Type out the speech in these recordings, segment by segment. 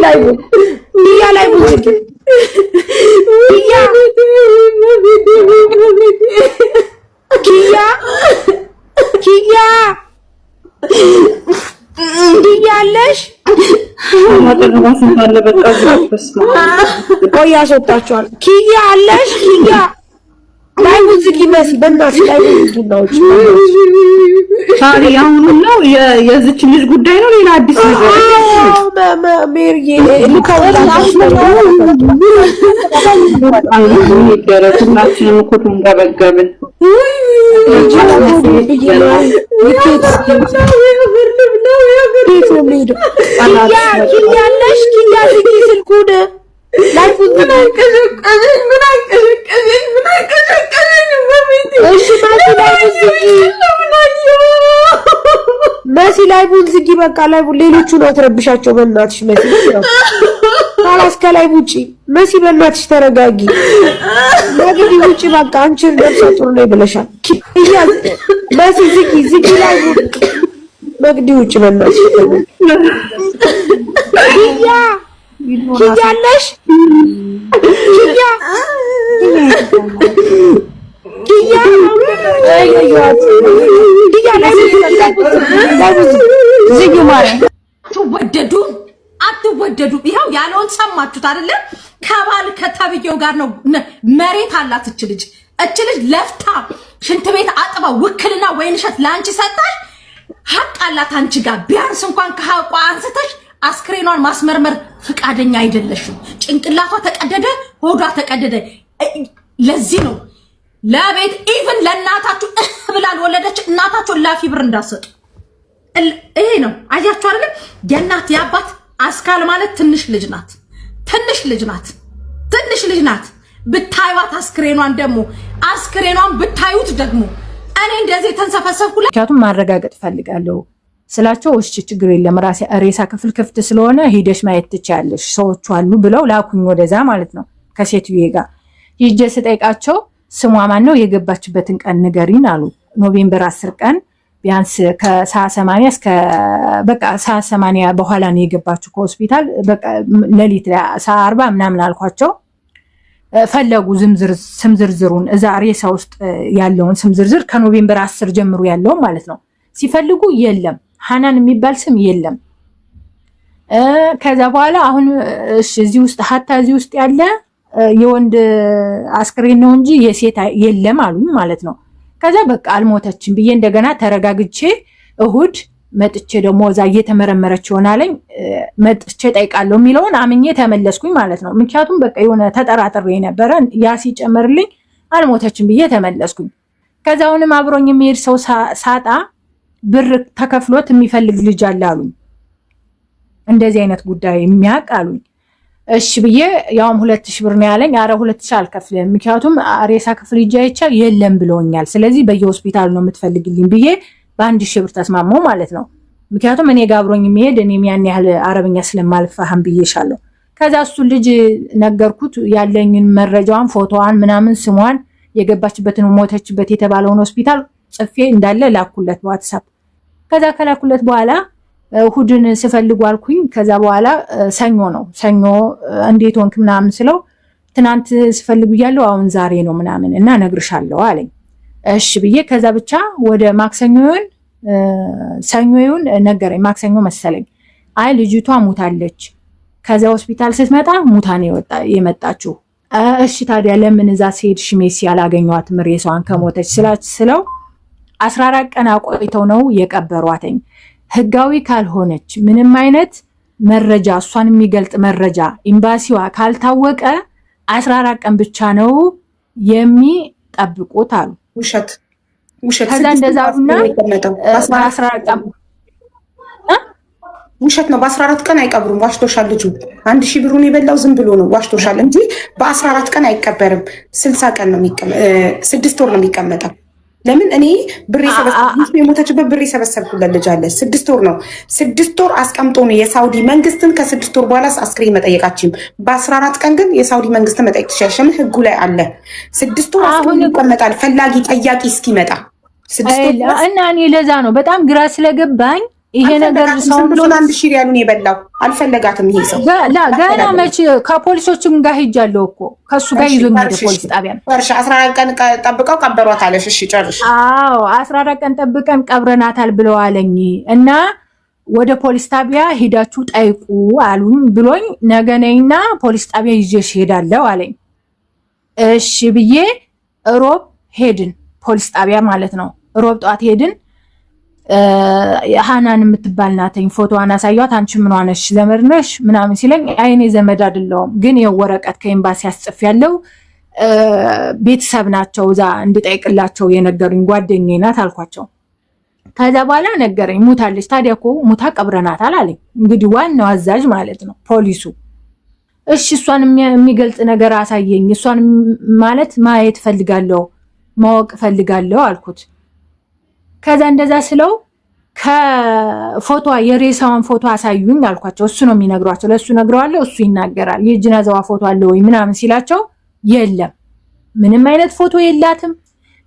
ላይ ዝጊ ያለሽ ማጠራስ እንታለ በቃ ዝፈስማ ቆይ ያስወጣችኋል ኪያ አለሽ ኪያ ላይ ዝጊ መሲ በእናትሽ ላይ ዝጊ ነው ታዲያ አሁን ነው የዚች ልጅ ጉዳይ ነው ሌላ አዲስ ነገር ሜሪዬ ልካውላሽ ሁላችንም እኮ ተንገበገብን ያለሽ ኪያ ዝጊ ስልኩን ላይ መሲ ላይ ዝጊ በቃ ላይ ሌሎቹን አትረብሻቸው በእናትሽ መሲ ካላስ ከላይ ውጪ መሲ በእናትሽ ተረጋጊ ነግዲ ውጪ በቃ አንቺ ነፍሰ ጡር ነኝ ብለሻል መሲ ዝጊ ላይ ነግዲ ውጪ በእናትሽ ኪያለሽ አትወደዱ ይሄው ያለውን ሰማችሁት አይደለ ከባል ከተብየው ጋር ነው መሬት አላት እች ልጅ ለፍታ ሽንት ቤት አጥባ ውክልና ወይንሸት ላንቺ ሰጣሽ ሀቅ አላት አንቺ ጋር ቢያንስ እንኳን ከሀቋ አንስተሽ አስክሬኗን ማስመርመር ፍቃደኛ አይደለሽም ጭንቅላቷ ተቀደደ ሆዷ ተቀደደ ለዚህ ነው ለቤት ኢቭን ለናታችሁ ብላል ወለደች እናታችሁ ላፊ ብር እንዳሰጡ ይሄ ነው አያችሁ አይደል የናት ያባት አስካል ማለት ትንሽ ልጅ ናት ብታዩት አስክሬኗን ብታዩት ደግሞ እኔ እንደዚህ ተንሰፈሰፍኩላ ምክንያቱም ማረጋገጥ ፈልጋለሁ ስላቸው እሺ ችግር የለም ሬሳ ክፍል ክፍት ስለሆነ ሄደሽ ማየት ትችያለሽ ሰዎች አሉ ብለው ላኩኝ ወደዛ ማለት ነው ከሴትዬ ጋር ሂጄ ስጠይቃቸው ስሟ ማን ነው የገባችበትን ቀን ንገሪን አሉ ኖቬምበር 10 ቀን ቢያንስ ከሰዓት 80 እስከ በቃ ሰዓት 80 በኋላ ነው የገባችው ከሆስፒታል በቃ ለሊት ሰዓት 40 ምናምን አልኳቸው ፈለጉ ስም ዝርዝሩን እዛ ሬሳ ውስጥ ያለውን ስም ዝርዝር ከኖቬምበር 10 ጀምሮ ያለው ማለት ነው ሲፈልጉ የለም ሃናን የሚባል ስም የለም ከዛ በኋላ አሁን እሺ እዚህ ውስጥ ያለ የወንድ አስክሬን ነው እንጂ የሴት የለም አሉኝ ማለት ነው ከዛ በቃ አልሞተችም ብዬ እንደገና ተረጋግቼ እሁድ መጥቼ ደግሞ እዛ እየተመረመረች ይሆናለኝ መጥቼ ጠይቃለሁ የሚለውን አምኜ ተመለስኩኝ ማለት ነው ምክንያቱም በቃ የሆነ ተጠራጥሬ ነበር ያ ሲጨመርልኝ አልሞተችም ብዬ ተመለስኩኝ ከዛውንም አብሮኝ የሚሄድ ሰው ሳጣ ብር ተከፍሎት የሚፈልግ ልጅ አለ አሉኝ እንደዚህ አይነት ጉዳይ የሚያውቅ አሉኝ እሺ ብዬ ያውም 2000 ብር ነው ያለኝ አረ 2000 አልከፍልም ምክንያቱም ሬሳ ክፍል ይጃይቻ የለም ብለውኛል ስለዚህ በየሆስፒታሉ ነው የምትፈልግልኝ ብዬ በ1000 ብር ተስማማው ማለት ነው ምክንያቱም እኔ ጋር አብሮኝ የሚሄድ እኔም ያን ያህል አረብኛ ስለማልፋህም ብዬሻለሁ ከዛ እሱ ልጅ ነገርኩት ያለኝን መረጃዋን ፎቶዋን ምናምን ስሟን የገባችበትን ሞተችበት የተባለውን ሆስፒታል ጽፌ እንዳለ ላኩለት በዋትስአፕ ከዛ ከላኩለት በኋላ እሁድን ስፈልጉ አልኩኝ ከዛ በኋላ ሰኞ እንዴት ሆንክ ምናምን ስለው ትናንት ስፈልጉ ያለው አሁን ዛሬ ነው ምናምን እና ነግርሻለሁ አለኝ እሺ ብዬ ከዛ ብቻ ወደ ሰኞውን ነገረኝ ማክሰኞ መሰለኝ አይ ልጅቷ ሙታለች ከዛ ሆስፒታል ስትመጣ ሙታኔ የመጣችው እሺ ታዲያ ለምን እዛ ሲሄድሽ ሜሲ ያላገኘዋትም ሬሳዋን ከሞተች ስለው 14 ቀን አቆይተው ነው የቀበሯትኝ ህጋዊ ካልሆነች ምንም አይነት መረጃ እሷን የሚገልጥ መረጃ ኤምባሲዋ ካልታወቀ 14 ቀን ብቻ ነው የሚጠብቁት አሉ ውሸት ከዛ እንደዛውና 14 ቀን ውሸት ነው በ14 ቀን አይቀብሩም ዋሽቶሻል ልጁ 1000 ብሩን የበላው ዝም ብሎ ነው ዋሽቶሻል እንጂ በ14 ቀን አይቀበርም 60 ቀን ነው 6 ወር ነው የሚቀመጠው ለምን እኔ ብር የሰበሰብኩት የሞተችበት ብር የሰበሰብኩለት ልጅ አለ 6 ወር ነው 6 ወር አስቀምጦ ነው የሳውዲ መንግስትን ከ6 ወር በኋላ አስክሬን መጠየቃችን በ14 ቀን ግን የሳውዲ መንግስት መጠየቅ ትችያለሽ ህጉ ላይ አለ 6 ወር አሁን ይቀመጣል ፈላጊ ጠያቂ እስኪመጣ 6 ወር እና እኔ ለዛ ነው በጣም ግራ ስለገባኝ ይሄ ነገር ሰው ብሎ 1000 ሪያሉን የበላው አልፈለጋትም ይሄ ሰው ገና መቼ ከፖሊሶችም ጋር ሄጃለሁ እኮ ከሱ ጋር ይዞኝ ወደ ፖሊስ ጣቢያ ነው። 14 ቀን ጠብቀው ቀበሯት አለሽ። እሺ ጨርሽ። አዎ 14 ቀን ጠብቀን ቀብረናታል ብለው አለኝ እና ወደ ፖሊስ ጣቢያ ሄዳችሁ ጠይቁ አሉኝ ብሎኝ ነገ ነይና ፖሊስ ጣቢያ ይዤሽ ሄዳለሁ አለኝ። እሺ ብዬ ሮብ ሄድን ፖሊስ ጣቢያ ማለት ነው። ሮብ ጧት ሄድን። ሃናን የምትባል ናተኝ ፎቶዋን አሳያት። አንቺ ምን ሆነሽ ዘመድ ነሽ ምናምን ሲለኝ አይኔ ዘመድ አይደለሁም ግን የወረቀት ከኤምባሲ አስጽፍ ያለው ቤተሰብ ናቸው እዛ እንድጠይቅላቸው የነገሩኝ ጓደኛዬ ናት አልኳቸው። ከዛ በኋላ ነገረኝ ሙታለች። ታዲያ እኮ ሙታ ቀብረናታል አለኝ። እንግዲህ ዋናው አዛዥ ማለት ነው ፖሊሱ። እሺ እሷን የሚገልጽ ነገር አሳየኝ፣ እሷን ማለት ማየት ፈልጋለሁ ማወቅ ፈልጋለሁ አልኩት። ከዛ እንደዛ ስለው ከፎቶ የሬሳዋን ፎቶ አሳዩኝ አልኳቸው። እሱ ነው የሚነግሯቸው፣ ለሱ ነግረዋለሁ፣ እሱ ይናገራል። የጅናዛዋ ፎቶ አለ ወይ ምናምን ሲላቸው የለም ምንም አይነት ፎቶ የላትም፣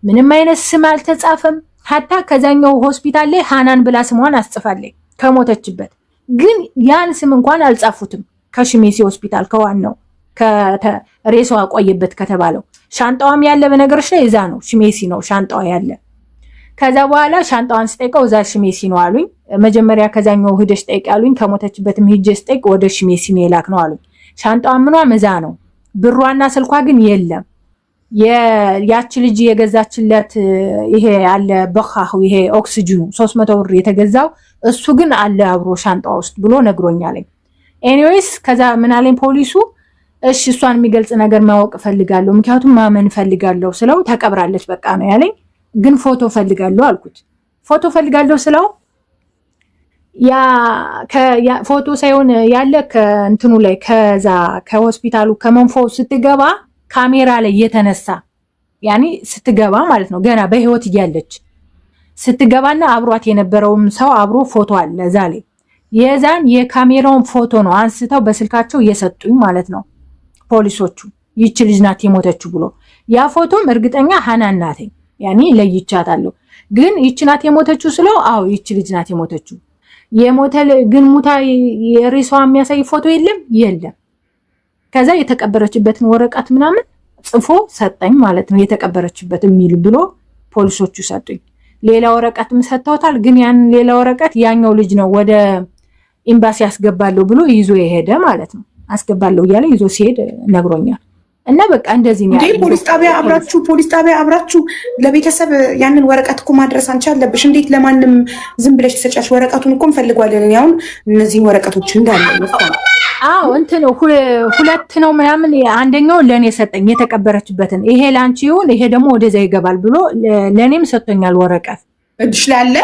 ምንም አይነት ስም አልተጻፈም። ሀታ ከዛኛው ሆስፒታል ላይ ሃናን ብላ ስሟን አስጽፋለች ከሞተችበት፣ ግን ያን ስም እንኳን አልጻፉትም። ከሽሜሲ ሆስፒታል ከዋናው ከሬሳዋ ቆየበት ከተባለው ሻንጣዋም ያለ በነገርሽ ላይ እዛ ነው ሽሜሲ ነው ሻንጣዋ ያለ። ከዛ በኋላ ሻንጣዋን ስጠይቀው እዛ ሽሜሲ ነው አሉኝ። መጀመሪያ ከዛኛው ሂደሽ ጠይቅ አሉኝ። ከሞተችበትም ሂጄ ስጠይቅ ወደ ሽሜሲ ነው የላክ ነው አሉኝ። ሻንጣዋ ምኗም እዛ ነው፣ ብሯና ስልኳ ግን የለም። ያቺ ልጅ የገዛችለት ይሄ አለ በኻሁ ይሄ ኦክሲጅኑ 300 ብር የተገዛው እሱ ግን አለ አብሮ ሻንጣ ውስጥ ብሎ ነግሮኛል። ኤኒዌይስ ከዛ ምን አለኝ ፖሊሱ፣ እሺ እሷን የሚገልጽ ነገር ማወቅ ፈልጋለሁ ምክንያቱም ማመን ፈልጋለሁ ስለው ተቀብራለች በቃ ነው ያለኝ። ግን ፎቶ ፈልጋለሁ አልኩት። ፎቶ ፈልጋለሁ ስለው ያ ፎቶ ሳይሆን ያለ ከእንትኑ ላይ ከዛ ከሆስፒታሉ ከመንፎ ስትገባ ካሜራ ላይ የተነሳ ያኒ ስትገባ ማለት ነው ገና በህይወት እያለች ስትገባና አብሯት የነበረውም ሰው አብሮ ፎቶ አለ እዛ ላይ። የዛን የካሜራውን ፎቶ ነው አንስተው በስልካቸው እየሰጡኝ ማለት ነው ፖሊሶቹ። ይቺ ልጅ ናት የሞተችው ብሎ ያ ፎቶም እርግጠኛ ሃናን ናት ያኒ ለይቻታለሁ። ግን ይቺ ናት የሞተችው ስለው አዎ ይቺ ልጅ ናት የሞተችው። የሞተል ግን ሙታ የሬሳዋ የሚያሳይ ፎቶ የለም። ከዛ የተቀበረችበትን ወረቀት ምናምን ጽፎ ሰጠኝ ማለት ነው። የተቀበረችበት የሚል ብሎ ፖሊሶቹ ሰጡኝ። ሌላ ወረቀትም ሰጥተውታል። ግን ያን ሌላ ወረቀት ያኛው ልጅ ነው ወደ ኤምባሲ አስገባለሁ ብሎ ይዞ የሄደ ማለት ነው። አስገባለሁ እያለ ይዞ ሲሄድ ነግሮኛል። እና በቃ እንደዚህ ነው። ፖሊስ ጣቢያ አብራችሁ ለቤተሰብ ያንን ወረቀት እኮ ማድረስ አንቺ አለብሽ። እንዴት ለማንም ዝም ብለሽ ተሰጫሽ? ወረቀቱን እኮ እንፈልጓለን። ያውን እነዚህን ወረቀቶች እንዳለ አዎ እንትን ሁለት ነው ምናምን። አንደኛው ለኔ ሰጠኝ የተቀበረችበትን፣ ይሄ ላንቺ ይሁን ይሄ ደግሞ ወደዛ ይገባል ብሎ ለኔም ሰጥቶኛል ወረቀት እድሽ ላይ አለ።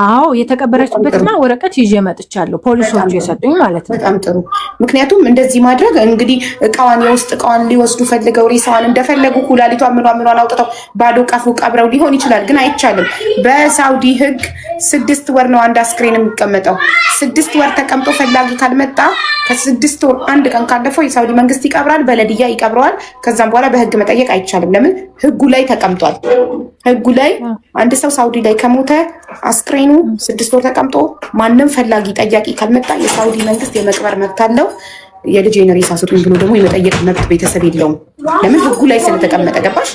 አዎ የተቀበረችበትና ወረቀት ይዤ መጥቻለሁ ፖሊሶቹ የሰጡኝ ማለት ነው። በጣም ጥሩ። ምክንያቱም እንደዚህ ማድረግ እንግዲህ የውስጥ እቃዋን ሊወስዱ ፈልገው ሬሳዋን እንደፈለጉ ኩላሊቷን ምኗን አውጥተው ባዶ ቀፉ ቀብረው ሊሆን ይችላል። ግን አይቻልም። በሳውዲ ሕግ 6 ወር ነው አንድ አስክሬን የሚቀመጠው። 6 ወር ተቀምጦ ፈላጊ ካልመጣ ከ6 ወር አንድ ቀን ካለፈው የሳውዲ መንግስት ይቀብራል፣ በለድያ ይቀብረዋል። ከዛም በኋላ በሕግ መጠየቅ አይቻልም። ለምን? ሕጉ ላይ ተቀምጧል። ሕጉ ላይ አንድ ሰው ሳውዲ ላይ ከሞተ አስክሬኑ 6 ወር ተቀምጦ ማንም ፈላጊ ጠያቂ ካልመጣ የሳውዲ መንግስት የመቅበር መብት አለው። የልጄን ሬሳ ስጡኝ ብሎ ደግሞ የመጠየቅ መብት ቤተሰብ የለውም። ለምን? ሕጉ ላይ ስለተቀመጠ። ገባሽ?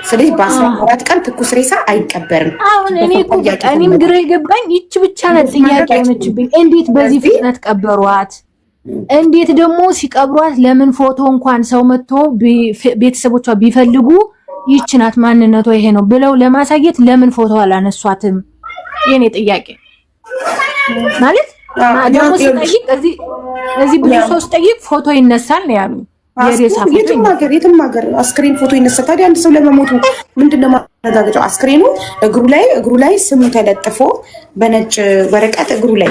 ስለዚህ በ14 ቀን ትኩስ ሬሳ አይቀበርም። አሁን እኔም ግራ የገባኝ ይች ብቻ ናት ጥያቄ ሆነችብኝ። እንዴት በዚህ ፍጥነት ቀበሯት? እንዴት ደግሞ ሲቀብሯት ለምን ፎቶ እንኳን ሰው መጥቶ ቤተሰቦቿ ቢፈልጉ ይች ናት ማንነቷ ይሄ ነው ብለው ለማሳየት ለምን ፎቶ አላነሷትም? የኔ ጥያቄ ማለት ደግሞ ስጠይቅ እዚህ ብዙ ሰው ስጠይቅ ፎቶ ይነሳል ነው ያሉኝ። የትም ሀገር አስክሬን ፎቶ ይነሳል። ታዲያ አንድ ሰው ለመሞቱ ምንድነው ማረጋገጫው? አስክሬኑ እግሩ ላይ ስሙ ተለጥፎ በነጭ ወረቀት እግሩ ላይ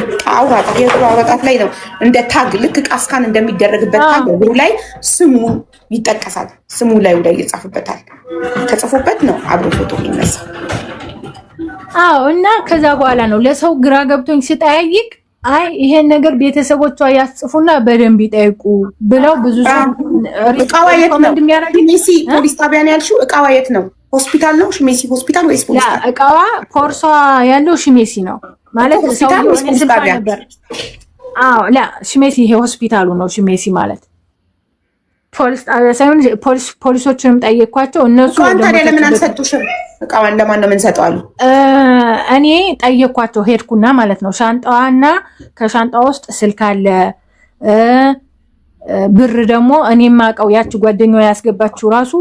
የእግሩ አውራጣት ላይ ነው እንደ ታግ ልክ ቃስካን እንደሚደረግበት ታግ እግሩ ላይ ስሙ ይጠቀሳል። ስሙ ላይ ይጻፍበታል። ተጽፎበት ነው አብሮ ፎቶ ይነሳ። አዎ እና ከዛ በኋላ ነው ለሰው ግራ ገብቶኝ ስጠያይቅ አይ ይሄን ነገር ቤተሰቦቿ ያስጽፉና በደንብ ይጠይቁ ብለው ብዙ ሰው እቃዋ የት ነው? ሽሜሲ ፖሊስ ጣቢያ ነው ያልሽው? እቃዋ የት ነው? ሆስፒታል ነው? ሽሜሲ ሆስፒታል ወይስ ፖሊስ ጣቢያ? እቃዋ ፖርሷ ያለው ሽሜሲ ነው። ማለት ሰውየው ስልፋ ነበር። አዎ ላ ሽሜሲ ይሄ ሆስፒታሉ ነው ሽሜሲ ማለት ፖሊስ ጣቢያ ሳይሆን ፖሊሶችንም ጠየኳቸው። እነሱ ታዲያ ለምን አልሰጡሽም? እቃዋን ለማን ነው የምንሰጠው አሉ። እኔ ጠየኳቸው ሄድኩና ማለት ነው ሻንጣዋና ከሻንጣው ውስጥ ስልክ አለ ብር ደግሞ እኔ ማቀው ያቺ ጓደኛዋ ያስገባችው ራሱ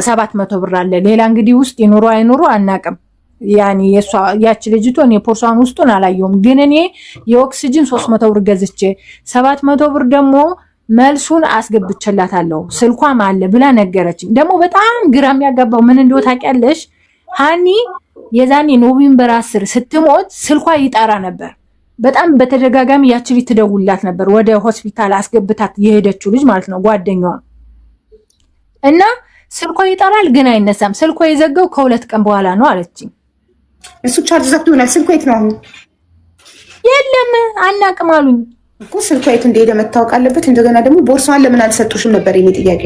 700 ብር አለ። ሌላ እንግዲህ ውስጥ ይኖሩ አይኖሩ አናቅም። ያኒ ያቺ ልጅቶ እኔ ፖርሷን ውስጡን አላየውም። ግን እኔ የኦክሲጅን 300 ብር ገዝቼ 700 ብር ደግሞ መልሱን አስገብቼላታለሁ ስልኳም አለ ብላ ነገረችኝ። ደግሞ በጣም ግራም ያጋባው ምን እንደው ታውቂያለሽ ሃኒ የዛኔ ኖቬምበር 10 ስትሞት ስልኳ ይጣራ ነበር። በጣም በተደጋጋሚ ያቺ ልጅ ትደውልላት ነበር ወደ ሆስፒታል አስገብታት የሄደችው ልጅ ማለት ነው ጓደኛዋ። እና ስልኳ ይጣራል ግን አይነሳም። ስልኳ የዘጋው ከ2 ቀን በኋላ ነው አለችኝ። እሱ ቻርጅ ዘግቶ ነው። ስልኳ የት ነው? የለም አናቅም አሉኝ እኮ ስልኳ የት እንደሄደ መታወቅ አለበት። እንደገና ደግሞ ቦርሳዋን ለምን አልሰጡሽም ነበር የኔ ጥያቄ።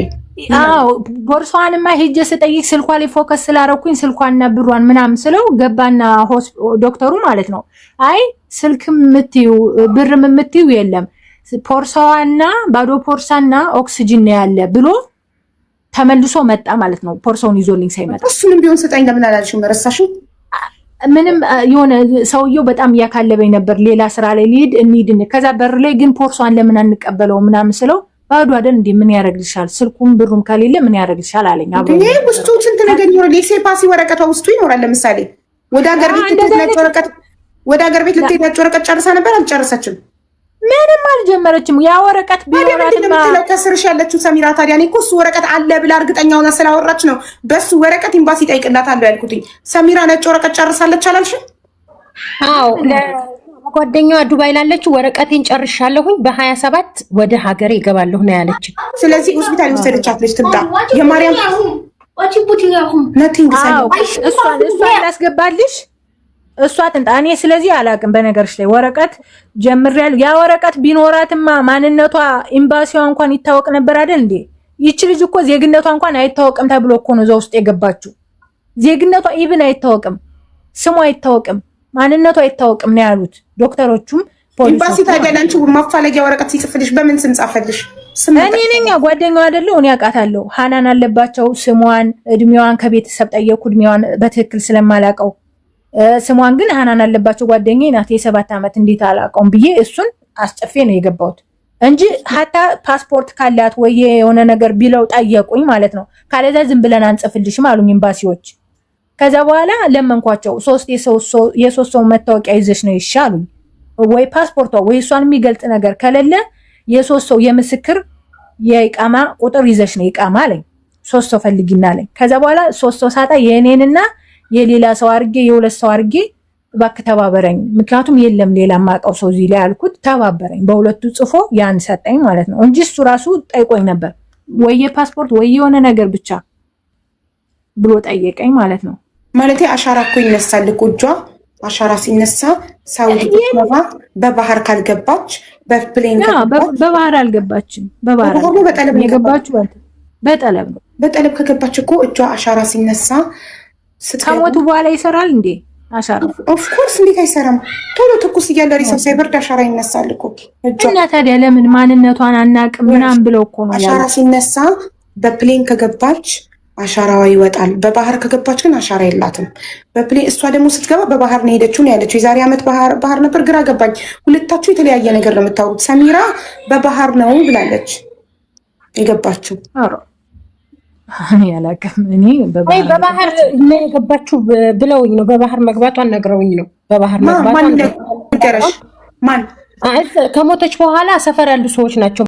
አዎ ቦርሳዋንማ ሄጄ ስጠይቅ ስልኳ ላይ ፎከስ ስላረኩኝ ስልኳና ብሯን ምናምን ስለው ገባና ዶክተሩ ማለት ነው አይ ስልክም ምትዩ ብርም ምትዩ የለም ፖርሳዋና ባዶ ፖርሳና ኦክሲጅን ነው ያለ ብሎ ተመልሶ መጣ ማለት ነው። ፖርሳውን ይዞልኝ ሳይመጣ እሱንም ቢሆን ስጠኝ ለምን አላልሽም? ረሳሽው? ምንም የሆነ ሰውየው በጣም ያካለበኝ ነበር። ሌላ ስራ ላይ ሊሄድ እንሂድን ከዛ በር ላይ ግን ፖርሷን ለምን አንቀበለው ምናምን ስለው ባዶ አይደል እንዴ ምን ያረግልሻል ስልኩም ብሩም ከሌለ ምን ያረግልሻል አለኝ። አብሮ ይሄ ውስጡ ስንት ነገር ይኖራል። የሴፓሲ ወረቀቷ ውስጡ ይኖራል። ለምሳሌ ወደ ሀገር ቤት ልትሄድ ወረቀት ጨርሳ ነበር አልጨረሰችም? ምንም አልጀመረችም። ያ ወረቀት ቢኖራትማ ከስርሽ ያለችው ሰሚራ ታዲያ እኔ እኮ እሱ ወረቀት አለ ብላ እርግጠኛ ሆና ስላወራች ነው በሱ ወረቀት ኤምባሲ ጠይቅላታለሁ ያልኩትኝ። ሰሚራ ነጭ ወረቀት ጨርሳለች አላልሽም? አዎ ለጓደኛዋ ዱባይ ላለችው ወረቀቴን ጨርሻለሁኝ በ27 ወደ ሀገሬ እገባለሁ ነው ያለች። ስለዚህ ሆስፒታል ወሰደቻት ልጅ ትምጣ። የማርያም ነቲንግ እሷን ያስገባልሽ እሷ ትንጣ። እኔ ስለዚህ አላቅም። በነገርሽ ላይ ወረቀት ጀምሬያለሁ። ያ ወረቀት ቢኖራትማ ማንነቷ ኤምባሲዋ እንኳን ይታወቅ ነበር አይደል እንዴ? ይቺ ልጅ እኮ ዜግነቷ እንኳን አይታወቅም ተብሎ እኮ ነው እዛ ውስጥ የገባችው። ዜግነቷ ኢቭን አይታወቅም፣ ስሟ አይታወቅም፣ ማንነቷ አይታወቅም ነው ያሉት ዶክተሮቹም ፖሊሶቹ። ኤምባሲ ታዲያ ለአንቺ ማፋለጊያ ወረቀት ሲጽፍልሽ በምን ስም ጻፈልሽ? እኔ ነኝ ጓደኛዋ አይደለሁ እኔ አውቃታለሁ። ሃናን አለባቸው ስሟን እድሜዋን ከቤተሰብ ጠየኩ። እድሜዋን በትክክል ስለማላውቀው ስሟን ግን ሃናን አለባቸው ጓደኛዬ ናት። የ7 ዓመት እንዴት አላውቀውም ብዬ እሱን አስጨፌ ነው የገባሁት እንጂ ሀታ ፓስፖርት ካላት ወይ የሆነ ነገር ቢለው ጠየቁኝ ማለት ነው። ካለዛ ዝም ብለን አንጽፍልሽም አሉኝ ኤምባሲዎች። ከዛ በኋላ ለመንኳቸው 3 ሰው መታወቂያ ይዘሽ ነው ይሻሉኝ ወይ ፓስፖርቷ ወይ እሷን የሚገልጽ ነገር ከሌለ የ3 ሰው የምስክር የኢቃማ ቁጥር ይዘሽ ነው ኢቃማ አለኝ። 3 ሰው ፈልጊና አለኝ። ከዛ በኋላ 3 ሰው ሳጣ የኔንና የሌላ ሰው አርጌ የ2 ሰው አርጌ እባክህ ተባበረኝ ምክንያቱም የለም ሌላ ማቀው ሰው እዚህ ላይ አልኩት። ተባበረኝ በሁለቱ ጽፎ ያን ሰጠኝ ማለት ነው እንጂ እሱ ራሱ ጠይቆኝ ነበር ወይ የፓስፖርት ወይ የሆነ ነገር ብቻ ብሎ ጠየቀኝ ማለት ነው። ማለት አሻራ እኮ ይነሳል እኮ እጇ አሻራ ሲነሳ ሳውዲ ገባ። በባህር ካልገባች በፕሌን በባህር አልገባችም። በባህር በጠለብ የገባችው በጠለብ ነው። በጠለብ ከገባች እኮ እጇ አሻራ ሲነሳ ከሞቱ በኋላ ይሰራል እንዴ አሻራ? ኦፍ ኮርስ እንዴት አይሰራም? ቶሎ ትኩስ እያለ ሪሰው ሳይበርድ አሻራ ይነሳል እኮ እጇ። እና ታዲያ ለምን ማንነቷን አናቅም ምናምን ብለው እኮ ነው አሻራ ሲነሳ በፕሌን ከገባች አሻራዋ ይወጣል። በባህር ከገባች ግን አሻራ የላትም። በፕሌን እሷ ደግሞ ስትገባ በባህር ነው ሄደችው ነው ያለችው። የዛሬ ዓመት ባህር ነበር። ግራ ገባኝ። ሁለታችሁ የተለያየ ነገር ነው የምታወሩት። ሰሚራ በባህር ነው ብላለች የገባችው። እኔ አላውቅም። እኔ በባህር ነው የገባችው ብለውኝ ነው። በባህር መግባቷን ነግረውኝ ነው። በባህር መግባቷን ማን ከሞተች በኋላ ሰፈር ያሉ ሰዎች ናቸው